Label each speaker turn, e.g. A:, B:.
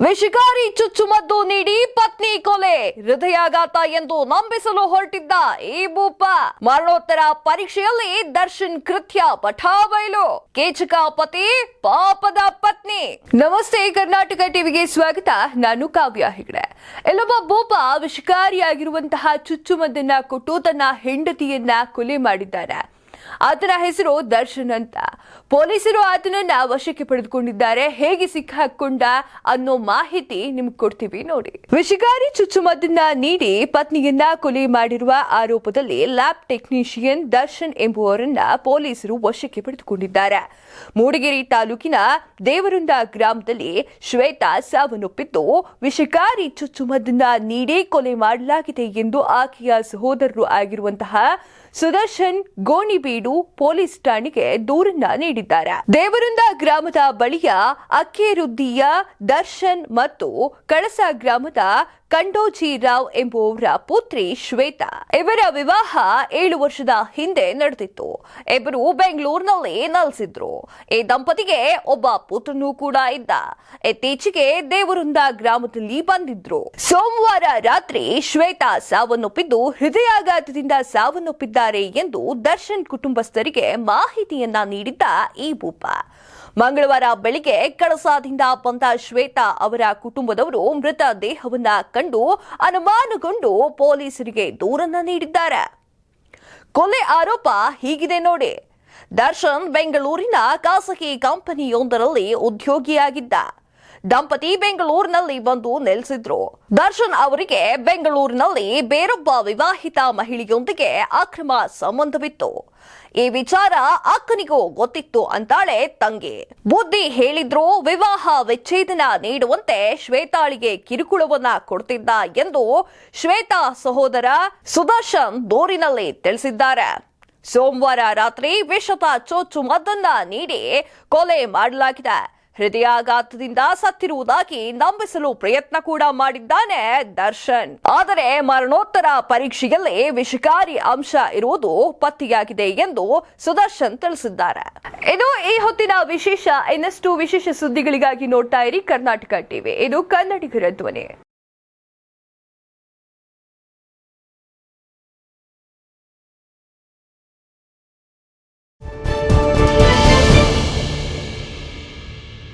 A: ವಿಷಕಾರಿ ಚುಚ್ಚುಮದ್ದು ನೀಡಿ ಪತ್ನಿ ಕೊಲೆ, ಹೃದಯಾಘಾತ ಎಂದು ನಂಬಿಸಲು ಹೊರಟಿದ್ದ ಈ ಭೂಪ. ಮರಣೋತ್ತರ ಪರೀಕ್ಷೆಯಲ್ಲಿ ದರ್ಶನ್ ಕೃತ್ಯ ಪಠಾಬಯಲು, ಕೀಚಕ ಪತಿ ಪಾಪದ ಪತ್ನಿ. ನಮಸ್ತೆ, ಕರ್ನಾಟಕ ಟಿವಿಗೆ ಸ್ವಾಗತ. ನಾನು ಕಾವ್ಯ ಹೆಗಡೆ. ಇಲ್ಲೊಬ್ಬ ಭೂಪ ವಿಷಕಾರಿಯಾಗಿರುವಂತಹ ಚುಚ್ಚುಮದ್ದನ್ನ ಕೊಟ್ಟು ತನ್ನ ಹೆಂಡತಿಯನ್ನ ಕೊಲೆ ಮಾಡಿದ್ದಾನೆ. ಆತನ ಹೆಸರು ದರ್ಶನ್ ಅಂತ. ಪೊಲೀಸರು ಆತನನ್ನ ವಶಕ್ಕೆ ಪಡೆದುಕೊಂಡಿದ್ದಾರೆ. ಹೇಗೆ ಸಿಕ್ಕಾಕೊಂಡ ಅನ್ನೋ ಮಾಹಿತಿ ನಿಮ್ಗೆ ಕೊಡ್ತೀವಿ ನೋಡಿ. ವಿಷಕಾರಿ ಚುಚ್ಚುಮದ್ದನ್ನ ನೀಡಿ ಪತ್ನಿಯನ್ನ ಕೊಲೆ ಮಾಡಿರುವ ಆರೋಪದಲ್ಲಿ ಲ್ಯಾಬ್ ಟೆಕ್ನಿಷಿಯನ್ ದರ್ಶನ್ ಎಂಬುವರನ್ನ ಪೊಲೀಸರು ವಶಕ್ಕೆ ಪಡೆದುಕೊಂಡಿದ್ದಾರೆ. ಮೂಡಿಗೆರೆ ತಾಲೂಕಿನ ದೇವರುಂದ ಗ್ರಾಮದಲ್ಲಿ ಶ್ವೇತಾ ಸಾವನ್ನಪ್ಪಿದ್ದು ವಿಷಕಾರಿ ಚುಚ್ಚುಮದ್ದನ್ನ ನೀಡಿ ಕೊಲೆ ಮಾಡಲಾಗಿದೆ ಎಂದು ಆಕೆಯ ಸಹೋದರರು ಆಗಿರುವಂತಹ ಸುದರ್ಶನ್ ಗೋಣಿಬೀಡು ಪೊಲೀಸ್ ಠಾಣೆಗೆ ದೂರನ್ನ ನೀಡಿದ್ದಾರೆ. ದೇವರುಂದ ಗ್ರಾಮದ ಬಳಿಯ ಅಕ್ಕೇರುದ್ದಿಯ ದರ್ಶನ್ ಮತ್ತು ಕಳಸ ಗ್ರಾಮದ ಕಂಡೋಜಿ ರಾವ್ ಎಂಬುವವರ ಪುತ್ರಿ ಶ್ವೇತಾ. ಇವರ ವಿವಾಹ 7 ವರ್ಷದ ಹಿಂದೆ ನಡೆದಿತ್ತು. ಇಬ್ಬರು ಬೆಂಗಳೂರಿನಲ್ಲಿ ನೆಲೆಸಿದ್ರು. ಈ ದಂಪತಿಗೆ ಒಬ್ಬ ಪುತ್ರನೂ ಕೂಡ ಇದ್ದ. ಇತ್ತೀಚೆಗೆ ದೇವರುಂದ ಗ್ರಾಮದಲ್ಲಿ ಬಂದಿದ್ರು. ಸೋಮವಾರ ರಾತ್ರಿ ಶ್ವೇತಾ ಸಾವನ್ನಪ್ಪಿದ್ದು ಹೃದಯಾಘಾತದಿಂದ ಸಾವನ್ನಪ್ಪಿದ್ದಾರೆ ಎಂದು ದರ್ಶನ್ ಕುಟುಂಬಸ್ಥರಿಗೆ ಮಾಹಿತಿಯನ್ನ ನೀಡಿದ್ದ ಈ ಭೂಪ. ಮಂಗಳವಾರ ಬೆಳಿಗ್ಗೆ ಕಳಸಾದಿಂದ ಬಂದ ಶ್ವೇತಾ ಅವರ ಕುಟುಂಬದವರು ಮೃತ ದೇಹವನ್ನ ಕಂಡು ಅನುಮಾನಗೊಂಡು ಪೊಲೀಸರಿಗೆ ದೂರನ್ನ ನೀಡಿದ್ದಾರೆ. ಕೊಲೆ ಆರೋಪ ಹೀಗಿದೆ ನೋಡಿ. ದರ್ಶನ್ ಬೆಂಗಳೂರಿನ ಖಾಸಗಿ ಕಂಪನಿಯೊಂದರಲ್ಲಿ ಉದ್ಯೋಗಿಯಾಗಿದ್ದ. ದಂಪತಿ ಬೆಂಗಳೂರಿನಲ್ಲಿ ಬಂದು ನೆಲೆಸಿದ್ರು. ದರ್ಶನ್ ಅವರಿಗೆ ಬೆಂಗಳೂರಿನಲ್ಲಿ ಬೇರೊಬ್ಬ ವಿವಾಹಿತ ಮಹಿಳೆಯೊಂದಿಗೆ ಅಕ್ರಮ ಸಂಬಂಧವಿತ್ತು. ಈ ವಿಚಾರ ಅಕ್ಕನಿಗೂ ಗೊತ್ತಿತ್ತು ಅಂತಾಳೆ ತಂಗಿ. ಬುದ್ಧಿ ಹೇಳಿದ್ರು ವಿವಾಹ ವಿಚ್ಛೇದನ ನೀಡುವಂತೆ ಶ್ವೇತಾಳಿಗೆ ಕಿರುಕುಳವನ್ನ ಕೊಡ್ತಿದ್ದ ಎಂದು ಶ್ವೇತಾ ಸಹೋದರ ಸುದರ್ಶನ್ ದೂರಿನಲ್ಲಿ ತಿಳಿಸಿದ್ದಾರೆ. ಸೋಮವಾರ ರಾತ್ರಿ ವಿಷದ ಚುಚ್ಚುಮದ್ದನ್ನ ನೀಡಿ ಕೊಲೆ ಮಾಡಲಾಗಿದೆ. ಹೃದಯಾಘಾತದಿಂದ ಸತ್ತಿರುವುದಾಗಿ ನಂಬಿಸಲು ಪ್ರಯತ್ನ ಕೂಡ ಮಾಡಿದ್ದಾನೆ ದರ್ಶನ್. ಆದರೆ ಮರಣೋತ್ತರ ಪರೀಕ್ಷೆಯಲ್ಲಿ ವಿಷಕಾರಿ ಅಂಶ ಇರುವುದು ಪತ್ತೆಯಾಗಿದೆ ಎಂದು ಸುದರ್ಶನ್ ತಿಳಿಸಿದ್ದಾರೆ. ಇದು ಈ ಹೊತ್ತಿನ ವಿಶೇಷ. ಇನ್ನಷ್ಟು ವಿಶೇಷ ಸುದ್ದಿಗಳಿಗಾಗಿ ನೋಡ್ತಾ ಇರಿ ಕರ್ನಾಟಕ ಟಿವಿ. ಇದು ಕನ್ನಡಿಗರ ಧ್ವನಿ.